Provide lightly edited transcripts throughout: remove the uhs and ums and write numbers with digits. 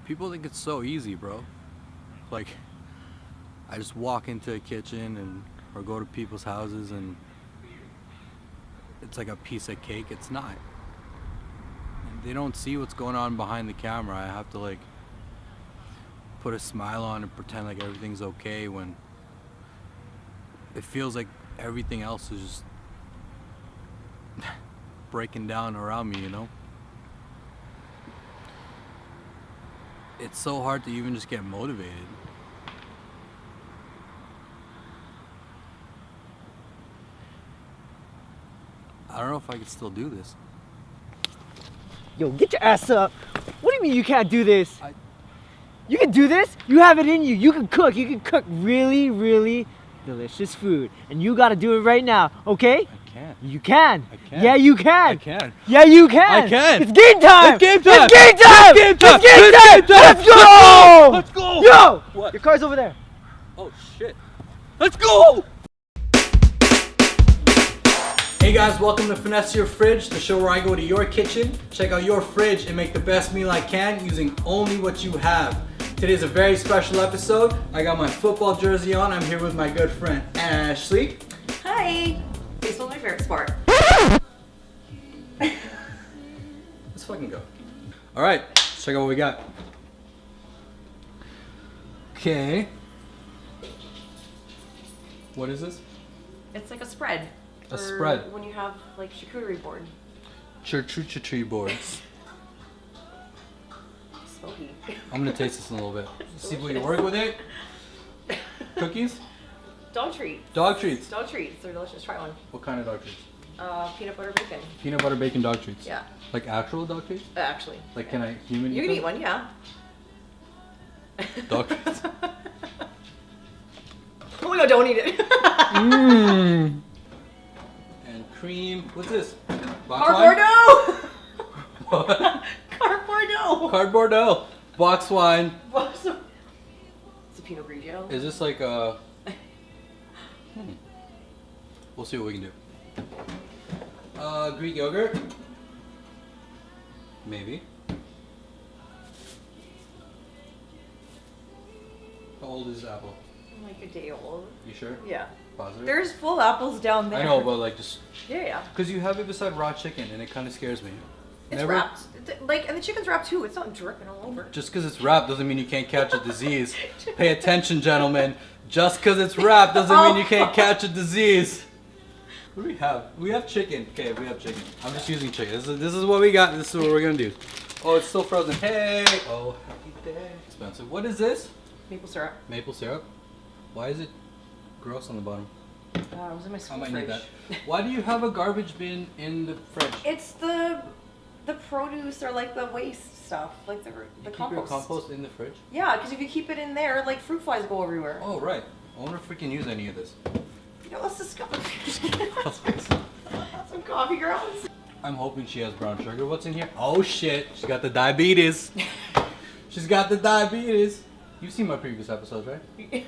People think it's so easy, bro. Like, I just walk into a kitchen or go to people's houses and it's like a piece of cake. It's not. They don't see what's going on behind the camera. I have to like put a smile on and pretend like everything's okay when it feels like everything else is just breaking down around me, you know? It's so hard to even just get motivated. I don't know if I could still do this. Yo, get your ass up. What do you mean you can't do this? You can do this? You have it in you. You can cook. You can cook really, really delicious food. And you gotta do it right now, okay? I can't. You can. I can. Yeah, you can. I can. Yeah, you can. I can. It's game time. It's game time. It's game time. It's game time. It's game time. It's game time. Let's go. Let's go. Yo. What? Your car's over there. Oh shit. Let's go! Hey guys, welcome to Finesse Your Fridge, the show where I go to your kitchen, check out your fridge, and make the best meal I can using only what you have. Today's a very special episode. I got my football jersey on. I'm here with my good friend Ashley. Hi! Baseball's my favorite sport. Let's fucking go. Alright, let's check out what we got. Okay. What is this? It's like a spread. A spread. When you have like charcuterie board. Charcuterie boards. Smoky. I'm gonna taste this in a little bit. See if we can work with it. Cookies? Dog treats. Dog treats. Dog treats. They're delicious. Try one. What kind of dog treats? Peanut butter bacon. Peanut butter bacon dog treats. Yeah. Like actual dog treats? Actually. Like can I human You eat can them? eat one, yeah. Dog treats. Oh my god, don't eat it. Mmm. And cream. What's this? Box Cardboard wine? no! What? Cardboard no! Cardboard no. Box wine. It's a Pinot Grigio. Is this like a... We'll see what we can do. Greek yogurt? Maybe. How old is this apple? Like a day old. You sure? Yeah. Positive? There's full apples down there. I know, but like just... Yeah. Because you have it beside raw chicken and it kind of scares me. It's wrapped. Like, and the chicken's wrapped too. It's not dripping all over. Just because it's wrapped doesn't mean you can't catch a disease. Pay attention, gentlemen. Just because it's wrapped doesn't mean you can't catch a disease. What do we have? We have chicken. Okay, we have chicken. I'm just using chicken. This is what we got. This is what we're going to do. Oh, it's still frozen. Hey! Oh, happy day. Expensive. What is this? Maple syrup. Maple syrup. Why is it gross on the bottom? It was in my I school might fridge. need that. Why do you have a garbage bin in the fridge? It's the produce or like the waste stuff, like the You compost. keep your compost in the fridge? Yeah, because if you keep it in there, like fruit flies go everywhere. Oh, right. I wonder if we can use any of this. You know, let's discover. Some coffee grounds. I'm hoping she has brown sugar. What's in here? Oh shit, she's got the diabetes. She's got the diabetes. You've seen my previous episodes, right?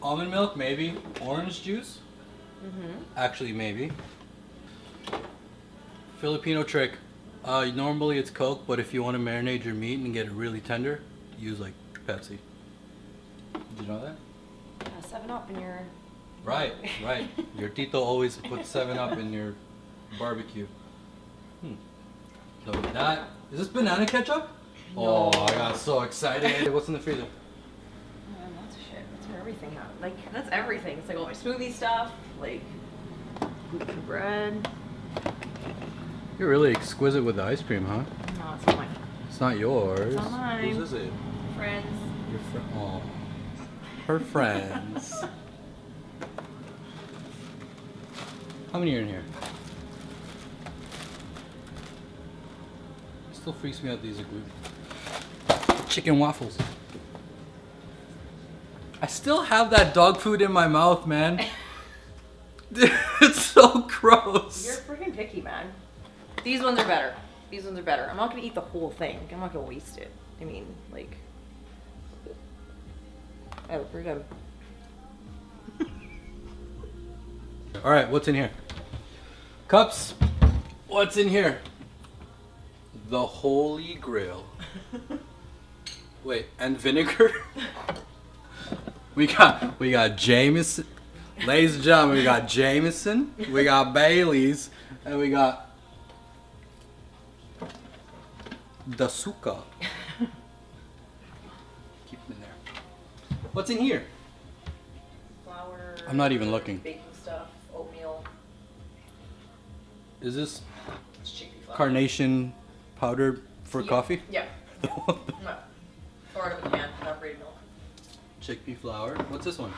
Almond milk, maybe. Orange juice? Actually, maybe. Filipino trick. Normally it's Coke, but if you want to marinate your meat and get it really tender, use like Pepsi. Did you know that? 7-Up in your. Right. Your tito always puts 7-Up in your barbecue. So that is this banana ketchup? No. Oh, I got so excited. What's in the freezer? That's shit. That's where everything happens. Like, that's everything. It's like all my smoothie stuff, like gluten bread. You're really exquisite with the ice cream, huh? No, it's not mine. It's not yours. It's not mine. Whose is it? Friends. Your friend. Oh, her friends. How many are in here? Still freaks me out. These are gluten. Chicken waffles. I still have that dog food in my mouth, man. It's so gross. You're freaking picky, man. These ones are better. These ones are better. I'm not gonna eat the whole thing. I'm not gonna waste it. I mean, like. Oh, we're good. All right, what's in here? Cups. What's in here? The Holy Grail. Wait, and vinegar? we got Jameson. Ladies and gentlemen, we got Jameson, we got Bailey's, and we got Dasuka. Keep them in there. What's in here? Flour. I'm not even looking. Baking stuff, oatmeal. Is this It's chickpea flour. carnation powder for coffee? Yeah. No. Or out of the can, evaporated milk. Chickpea flour. What's this one?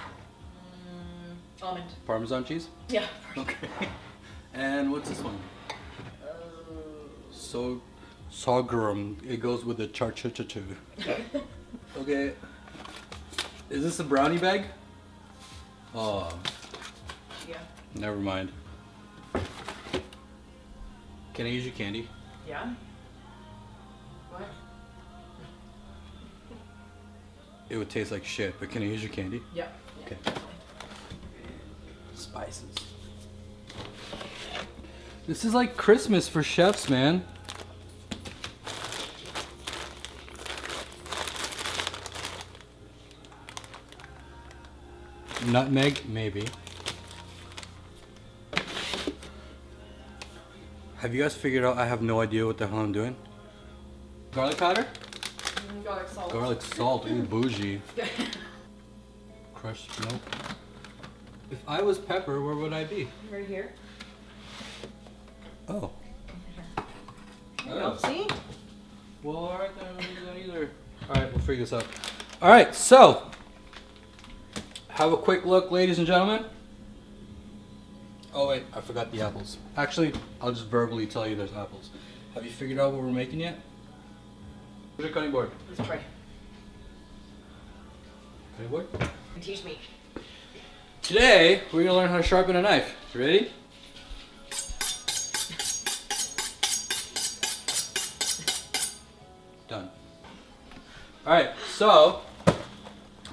Almond. Parmesan cheese? Yeah. Okay. And what's this one? So, sorghum. It goes with the charchuchu. Okay. Is this a brownie bag? Oh, Yeah. never mind. Can I use your candy? Yeah. What? It would taste like shit, but can I use your candy? Yeah. Okay. Spices. This is like Christmas for chefs, man. Nutmeg, maybe. Have you guys figured out I have no idea what the hell I'm doing? Garlic powder? Garlic salt. Garlic salt, ooh, bougie. Crushed milk. If I was pepper, where would I be? Right here. Oh. Oh. See? Well, alright then, I don't do that either. Alright, we'll figure this out. Alright, so. Have a quick look, ladies and gentlemen. Oh wait, I forgot the apples. Actually, I'll just verbally tell you there's apples. Have you figured out what we're making yet? Where's your cutting board? Let's try. Cutting board? Teach me. Today, we're gonna learn how to sharpen a knife. You ready? Done. Alright, so,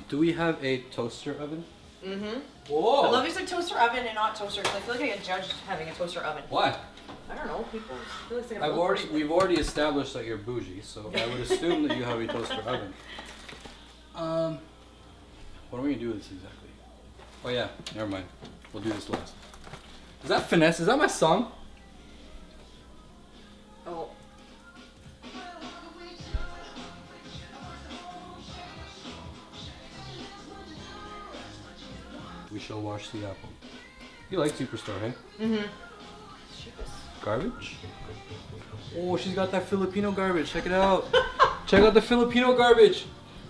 do we have a toaster oven? Mm-hmm. Whoa! I love you said toaster oven and not toaster because I feel like I get judged having a toaster oven. Why? I don't know. People feel like they're We've already established that you're bougie, so I would assume that you have a toaster oven. What are we gonna do with this exactly? Oh yeah, never mind. We'll do this last. Is that Finesse? Is that my song? Oh. We shall wash the apple. You like Superstore, hey? Mm-hmm. Garbage? Oh, she's got that Filipino garbage. Check it out. Check out the Filipino garbage.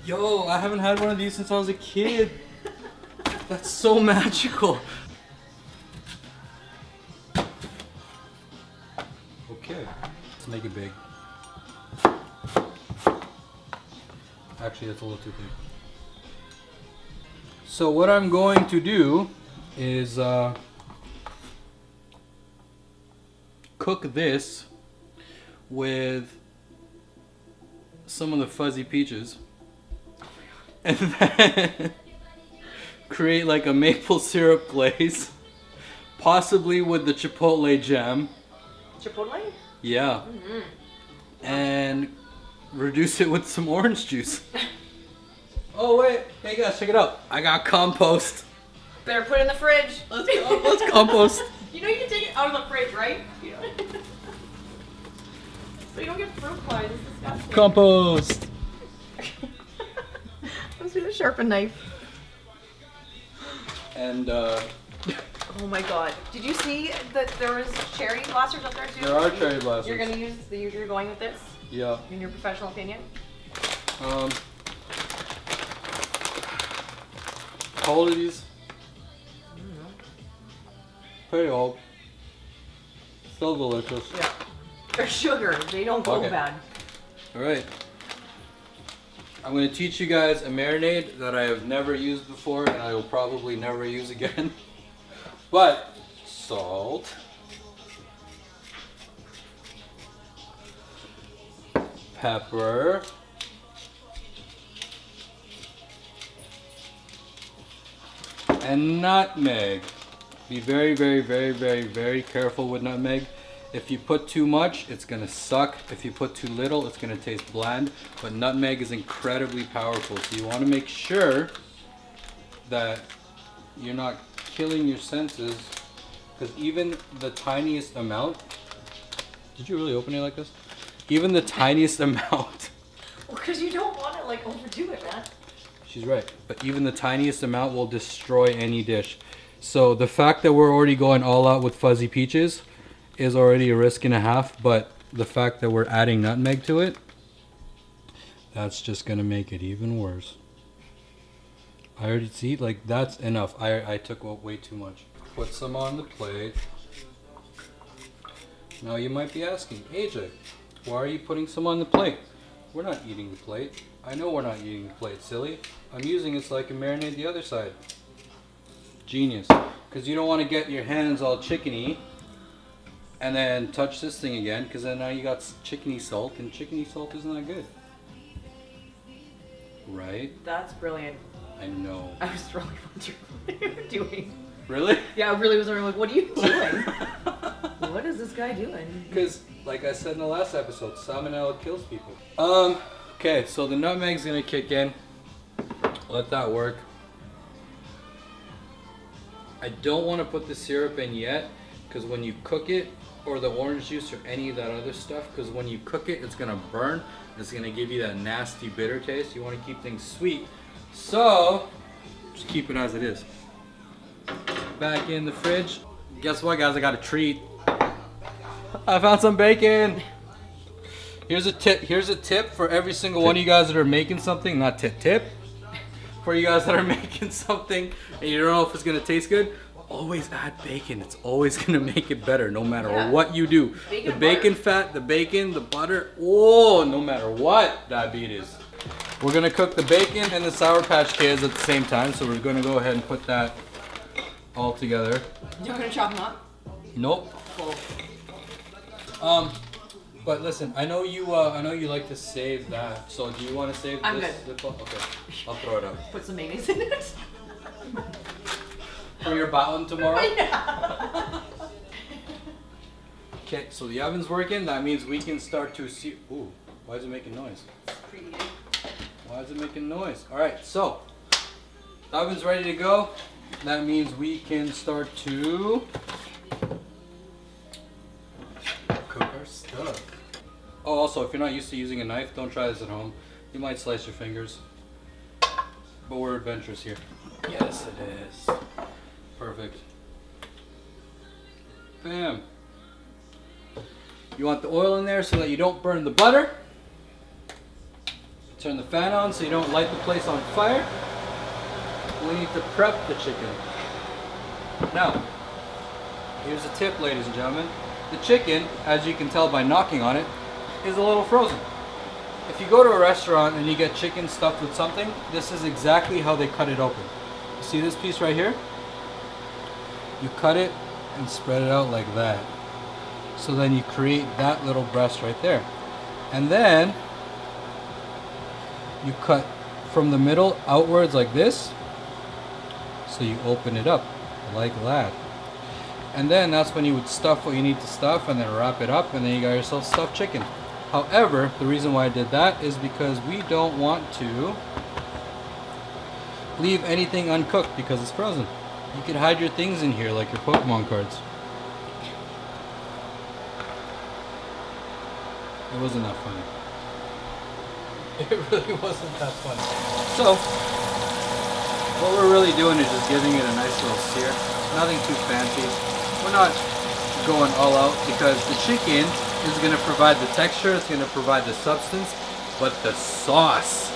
Yo, I haven't had one of these since I was a kid. That's so magical. Okay, let's make it big. Actually, that's a little too big. So what I'm going to do is cook this with some of the fuzzy peaches and then create like a maple syrup glaze, possibly with the chipotle jam. Chipotle? Yeah. Mm-hmm. And reduce it with some orange juice. Oh wait, hey guys, check it out. I got compost. Better put it in the fridge. Let's go. Let's compost. You know you can take it out of the fridge, right? You know? So you don't get fruit flies. It's disgusting. Compost. Let's do the sharpened knife. And Oh my god. Did you see that there was cherry blasters up there too? there are cherry blasters. You're gonna use the you're going with this? Yeah. In your professional opinion? How old are these? I don't know. Pretty old. Still delicious. Yeah. They're sugar. They don't go Okay. bad. Alright. I'm going to teach you guys a marinade that I have never used before and I will probably never use again. But, salt. Pepper. And nutmeg. Be very, very, very, very, very careful with nutmeg. If you put too much, it's gonna suck. If you put too little, it's gonna taste bland. But nutmeg is incredibly powerful, so you wanna make sure that you're not killing your senses, because even the tiniest amount, did you really open it like this? Even the tiniest amount. Well, because you don't want to like overdo it, man. She's right. But even the tiniest amount will destroy any dish. So the fact that we're already going all out with fuzzy peaches is already a risk and a half, but the fact that we're adding nutmeg to it, that's just gonna make it even worse. I already see, like, that's enough. I took way too much. Put some on the plate. Now you might be asking, AJ, why are you putting some on the plate? We're not eating the plate. I know we're not eating the plate, silly. I'm using it so I can marinate the other side. Genius. Because you don't want to get your hands all chickeny and then touch this thing again, because then now you got chickeny salt, and chickeny salt is not good. Right? That's brilliant. I know. I was really wondering what you were doing. Really? Yeah, I really was wondering, like, what are you doing? What is this guy doing? Because, like I said in the last episode, salmonella kills people. Okay, so the nutmeg's gonna kick in. Let that work. I don't want to put the syrup in yet, because when you cook it, or the orange juice or any of that other stuff, because when you cook it, it's gonna burn. It's gonna give you that nasty bitter taste. You want to keep things sweet, so just keep it as it is. Back in the fridge. Guess what, guys? I got a treat. I found some bacon. Here's a tip. Here's a tip for every single one of you guys that are making something. Not tip. For you guys that are making something and you don't know if it's gonna taste good, always add bacon. It's always gonna make it better, no matter what you do. Bacon the bacon fat, the bacon, the butter. Oh, no matter what, diabetes. We're gonna cook the bacon and the Sour Patch Kids at the same time, so we're gonna go ahead and put that all together. You're gonna chop them up? Nope. Cool. But listen, I know you like to save that. So do you want to save I'm this? good. Okay, I'll throw it out. Put some mayonnaise in it. For your baton tomorrow? Yeah. Okay, so the oven's working. That means we can start to see. Ooh, why is it making noise? Preheating. Why is it making noise? All right, so the oven's ready to go. That means we can start to cook our stuff. Oh, also, if you're not used to using a knife, don't try this at home. You might slice your fingers. But we're adventurous here. Yes, it is. Perfect. Bam. You want the oil in there so that you don't burn the butter. Turn the fan on so you don't light the place on fire. We need to prep the chicken. Now, here's a tip, ladies and gentlemen. The chicken, as you can tell by knocking on it, is a little frozen. If you go to a restaurant and you get chicken stuffed with something, this is exactly how they cut it open. You see this piece right here? You cut it and spread it out like that. So then you create that little breast right there. And then you cut from the middle outwards like this. So you open it up like that. And then that's when you would stuff what you need to stuff and then wrap it up, and then you got yourself stuffed chicken. However, the reason why I did that is because we don't want to leave anything uncooked because it's frozen. You could hide your things in here like your Pokemon cards. It wasn't that funny. It really wasn't that funny. So, what we're really doing is just giving it a nice little sear. Nothing too fancy. We're not going all out because the chicken is going to provide the texture, it's going to provide the substance, but the sauce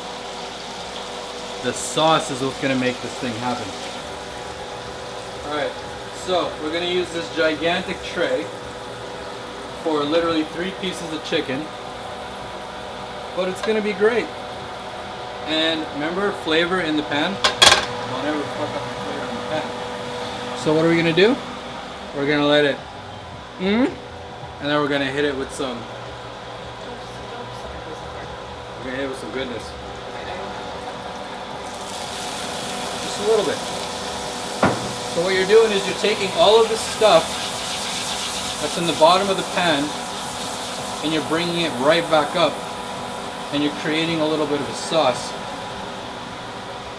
is what's going to make this thing happen. Alright, so we're going to use this gigantic tray for literally 3 pieces of chicken, but it's going to be great. And remember, flavor in the pan. Don't ever fuck up the flavor in the pan. So what are we going to do? We're going to let it and then we're going to hit it with some goodness. Just a little bit. So what you're doing is you're taking all of this stuff that's in the bottom of the pan, and you're bringing it right back up, and you're creating a little bit of a sauce.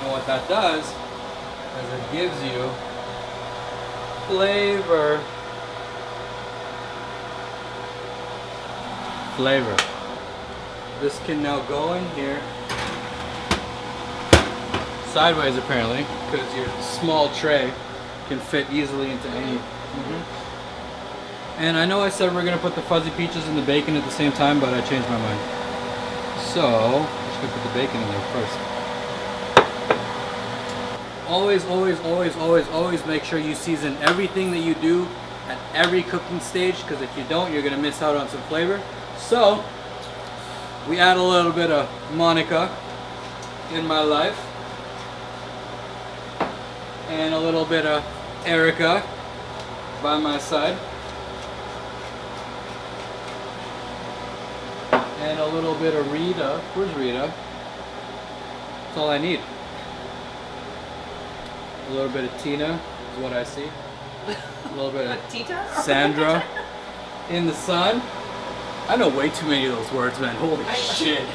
And what that does is it gives you flavor. Flavor. This can now go in here sideways apparently, because your small tray can fit easily into any. And I know I said we're gonna put the fuzzy peaches and the bacon at the same time, but I changed my mind. So I'm just gonna put the bacon in there first. Always, always, always, always, always make sure you season everything that you do at every cooking stage, because if you don't, you're gonna miss out on some flavor. So we add a little bit of Monica in my life, and a little bit of Erica by my side, and a little bit of Rita. Where's Rita? That's all I need. A little bit of Tina is what I see. A little bit of Tita? Sandra in the sun. I know way too many of those words, man. Holy shit.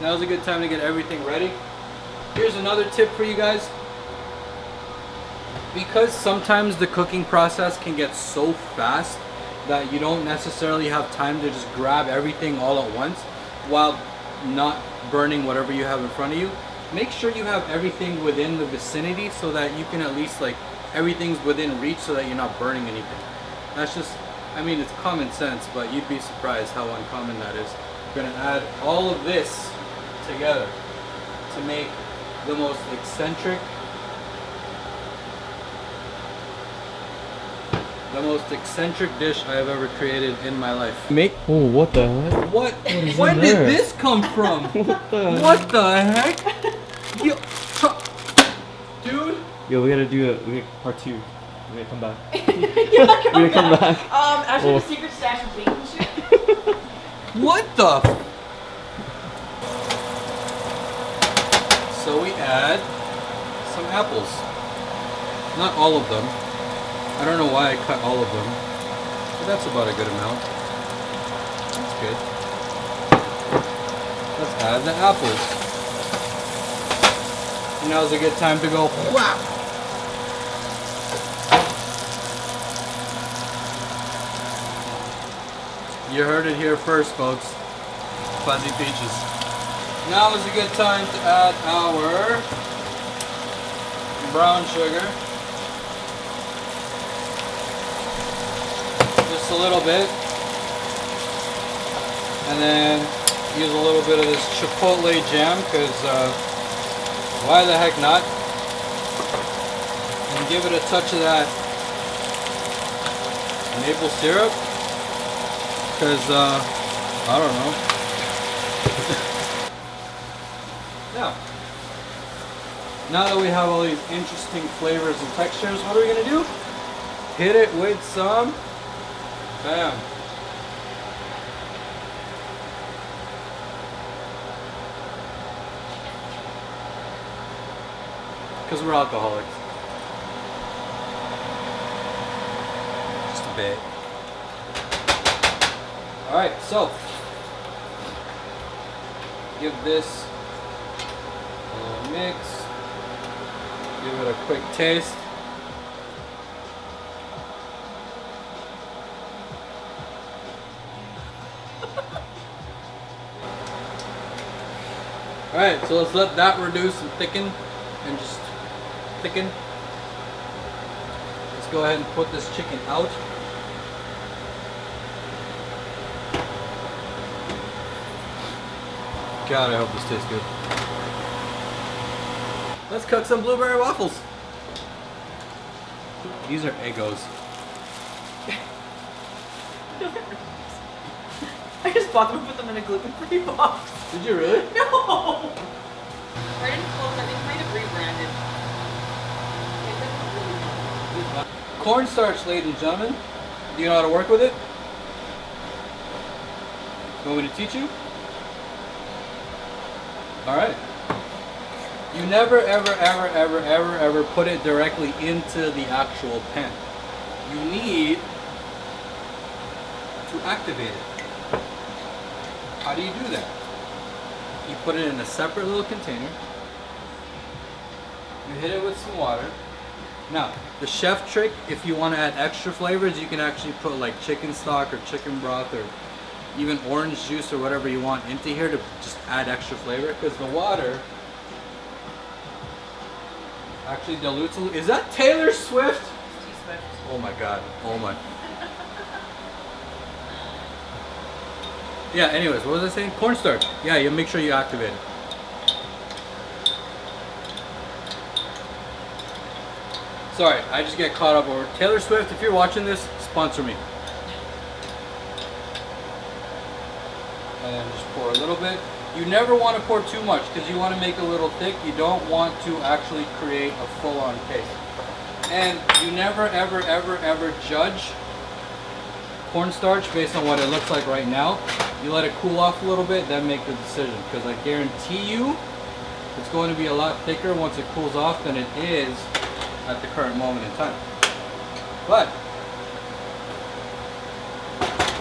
Now's a good time to get everything ready. Here's another tip for you guys. Because sometimes the cooking process can get so fast that you don't necessarily have time to just grab everything all at once while not burning whatever you have in front of you. Make sure you have everything within the vicinity so that you can at least, like, everything's within reach so that you're not burning anything. That's just, I mean, it's common sense, but you'd be surprised how uncommon that is. We're gonna add all of this together to make the most eccentric dish I have ever created in my life. Oh, what the heck? What? When did this come from? What the heck? Yo, dude. Yo, we gotta do part 2. We gotta come back. We're gonna come back. After Oh. the secret stash of bacon shit. What the? So we add some apples. Not all of them. I don't know why I cut all of them, but that's about a good amount. That's good. Let's add the apples. And now's a good time to go whap. You heard it here first, folks. Fuzzy peaches. Now is a good time to add our brown sugar. Just a little bit. And then use a little bit of this chipotle jam, because why the heck not? And give it a touch of that maple syrup, because I don't know. Now that we have all these interesting flavors and textures, what are we gonna do? Hit it with some, bam. Because we're alcoholics. Just a bit. Alright, so give this a little mix. Give it a quick taste. Alright, so let's let that reduce and thicken, and just thicken. Let's go ahead and put this chicken out. God, I hope this tastes good. Let's cook some blueberry waffles. These are Eggos. I just bought them and put them in a gluten-free box. Did you really? No! Or didn't close, I think might have rebranded. Cornstarch, ladies and gentlemen. Do you know how to work with it? You want me to teach you? Alright. You never, ever, ever, ever, ever, ever put it directly into the actual pan. you need to activate it. How do you do that? You put it in a separate little container. You hit it with some water. Now, the chef trick, if you want to add extra flavors, you can actually put like chicken stock or chicken broth or even orange juice or whatever you want into here to just add extra flavor, because the water actually dilutes a little. Is that Taylor Swift? T-Swift. Oh my god. Oh my. Yeah, anyways, what was I saying? Cornstarch. Yeah, you make sure you activate it. Sorry, I just get caught up over Taylor Swift. If you're watching this, sponsor me. And then just pour a little bit. You never want to pour too much because you want to make it a little thick. You don't want to actually create a full-on paste. And you never, ever, ever, ever judge cornstarch based on what it looks like right now. You let it cool off a little bit, then make the decision. Because I guarantee you, it's going to be a lot thicker once it cools off than it is at the current moment in time. But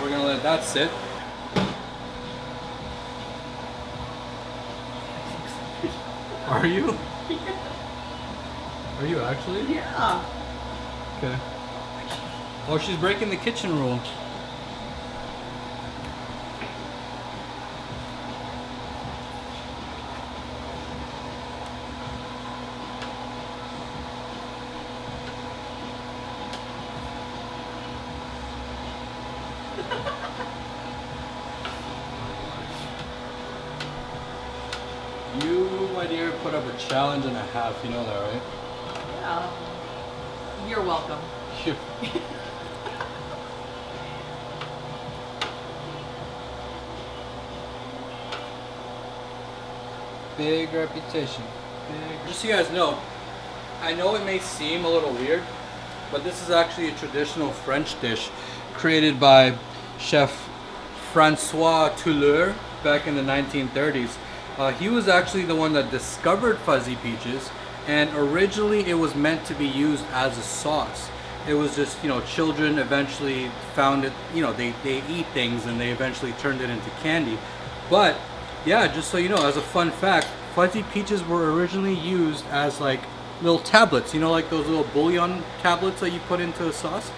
we're gonna let that sit. Are you? Are you actually? Yeah. Okay. Oh, she's breaking the kitchen rule. You, my dear, put up a challenge and a half. You know that, right? Yeah. You're welcome. You. Big reputation. Big. Just so you guys know, I know it may seem a little weird, but this is actually a traditional French dish created by Chef Francois Touleur back in the 1930s. He was actually the one that discovered fuzzy peaches, and originally it was meant to be used as a sauce. It was just, you know, children eventually found it, you know, they eat things and they eventually turned it into candy. But yeah, just so you know, as a fun fact, fuzzy peaches were originally used as like little tablets, you know, like those little bouillon tablets that you put into a sauce.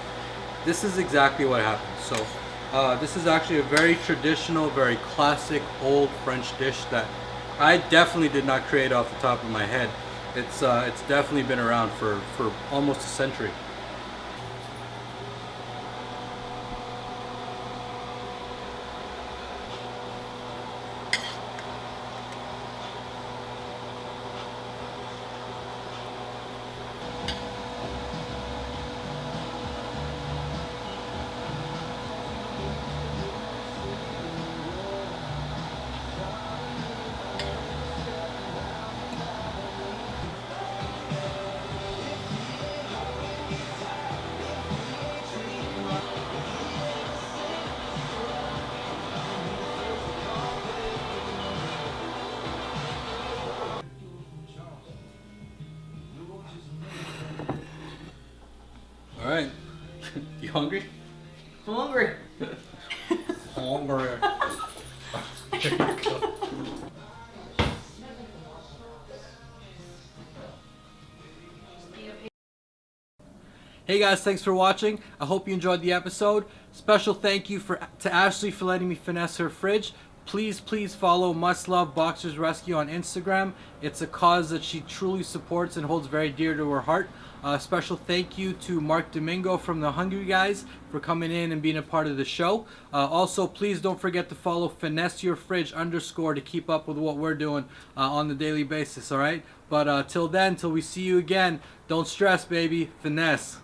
This is exactly what happened. So this is actually a very traditional, very classic old French dish that I definitely did not create off the top of my head. It's definitely been around for almost a century. All right, you hungry? I'm hungry. Hungry. Hey guys, thanks for watching. I hope you enjoyed the episode. Special thank you to Ashley for letting me finesse her fridge. Please follow Must Love Boxers Rescue on Instagram. It's a cause that she truly supports and holds very dear to her heart. Special thank you to Mark Domingo from the Hungry Guys for coming in and being a part of the show. Also, please don't forget to follow Finesse Your Fridge _ to keep up with what we're doing on the daily basis, alright? But till then, till we see you again, don't stress, baby. Finesse.